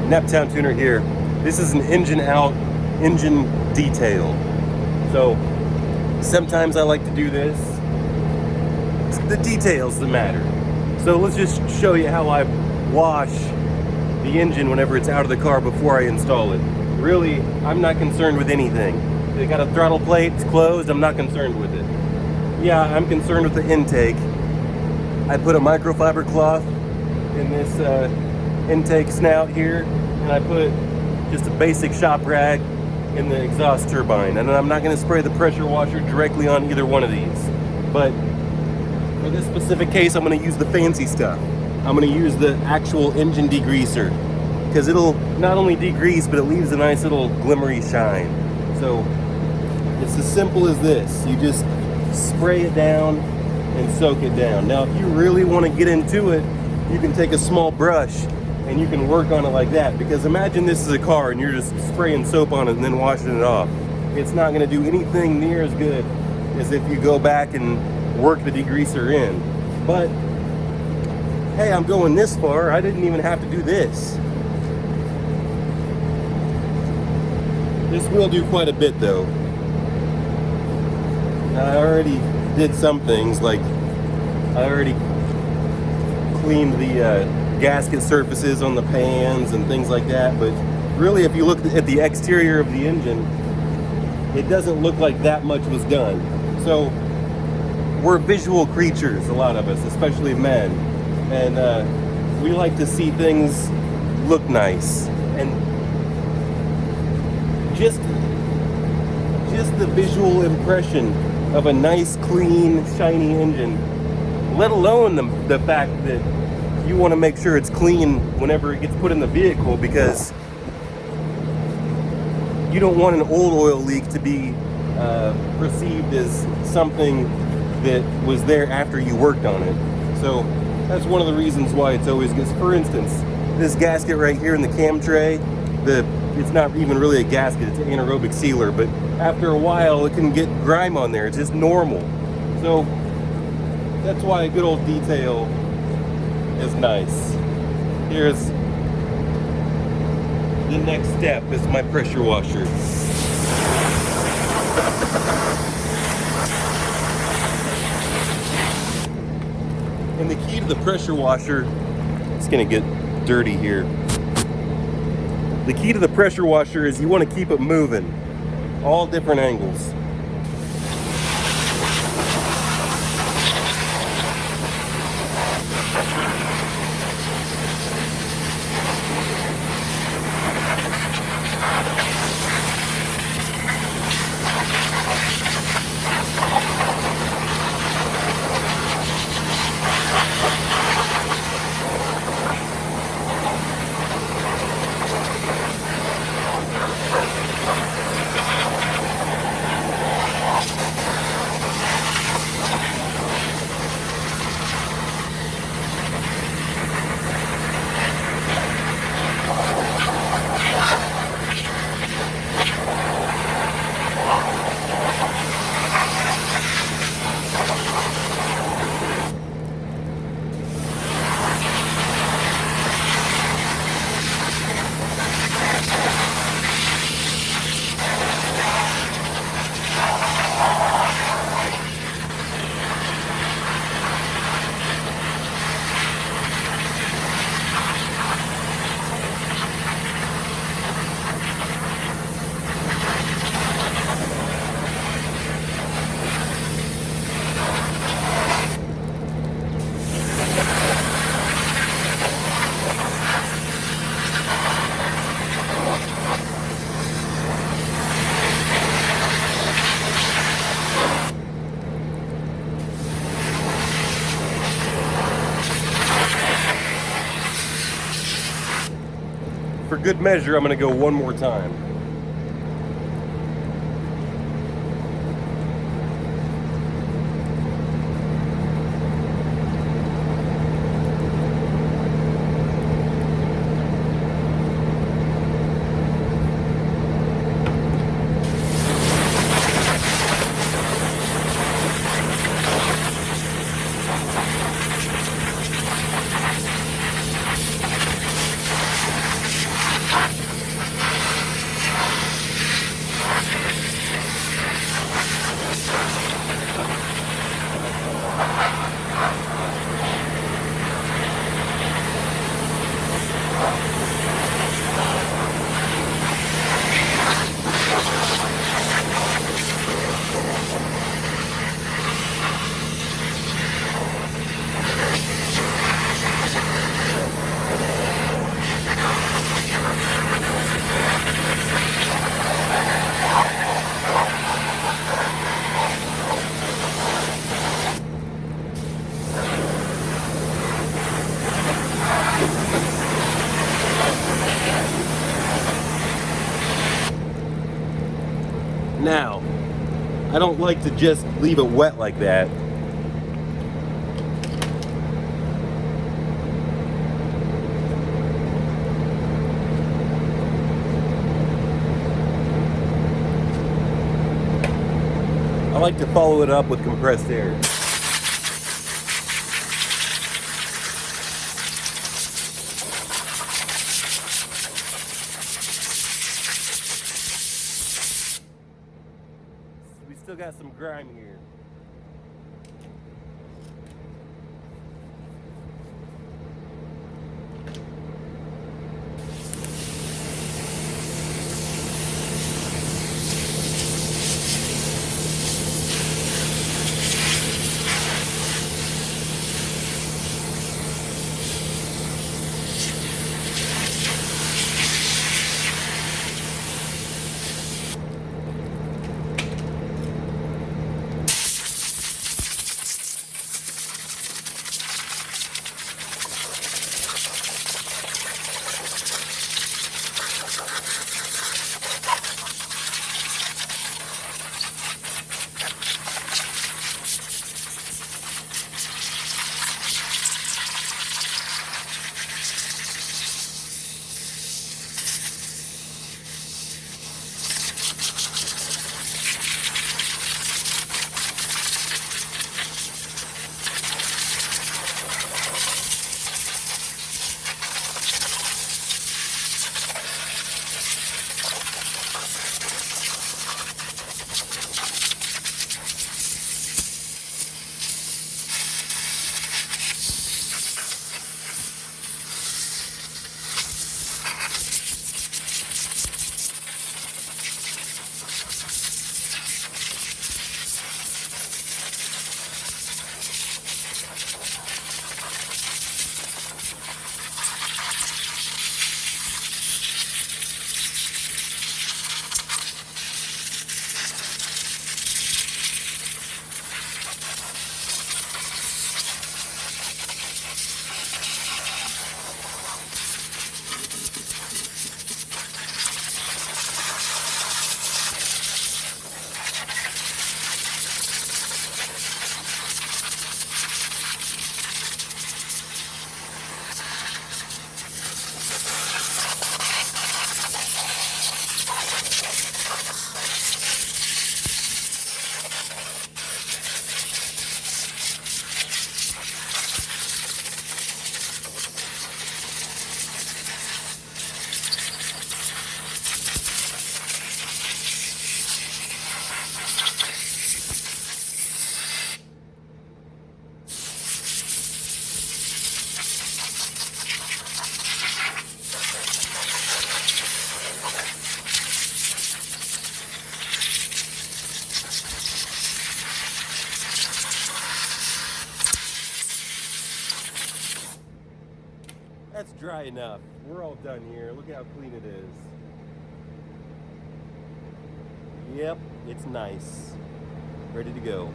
Naptown Tuner here. This is an engine out, engine detail. So sometimes I like to do this. It's the details that matter. So let's just show you how I wash the engine whenever it's out of the car before I install it. Really, I'm not concerned with anything. They got a throttle plate, it's closed, I'm not concerned with it. Yeah, I'm concerned with the intake. I put a microfiber cloth in this intake snout here, and I put just a basic shop rag in the exhaust turbine. And I'm not going to spray the pressure washer directly on either one of these. But for this specific case, I'm going to use the fancy stuff. I'm going to use the actual engine degreaser, because it'll not only degrease, but it leaves a nice little glimmery shine. So it's as simple as this. You just spray it down and soak it down. Now, if you really want to get into it, you can take a small brush and you can work on it like that, because imagine this is a car and you're just spraying soap on it and then washing it off. It's not going to do anything near as good as if you go back and work the degreaser in. But hey, I'm going this far, I didn't even have to do this. This will do quite a bit though. I already did some things, like I already cleaned the gasket surfaces on the pans and things like that, but really if you look at the exterior of the engine, it doesn't look like that much was done. So we're visual creatures, a lot of us, especially men, and we like to see things look nice, and just the visual impression of a nice, clean, shiny engine, let alone the fact that you want to make sure it's clean whenever it gets put in the vehicle, because you don't want an old oil leak to be perceived as something that was there after you worked on it. So that's one of the reasons why it's always good. For instance, this gasket right here in the cam tray, it's not even really a gasket, it's an anaerobic sealer, but after a while it can get grime on there. It's just normal. So that's why a good old detail is nice. Here's the next step, is my pressure washer. And the key to the pressure washer, it's gonna get dirty here. The key to the pressure washer is you want to keep it moving, all different angles. For good measure, I'm going to go one more time. Now, I don't like to just leave it wet like that. I like to follow it up with compressed air. We still got some grime here. That's dry enough. We're all done here. Look how clean it is. Yep, it's nice. Ready to go.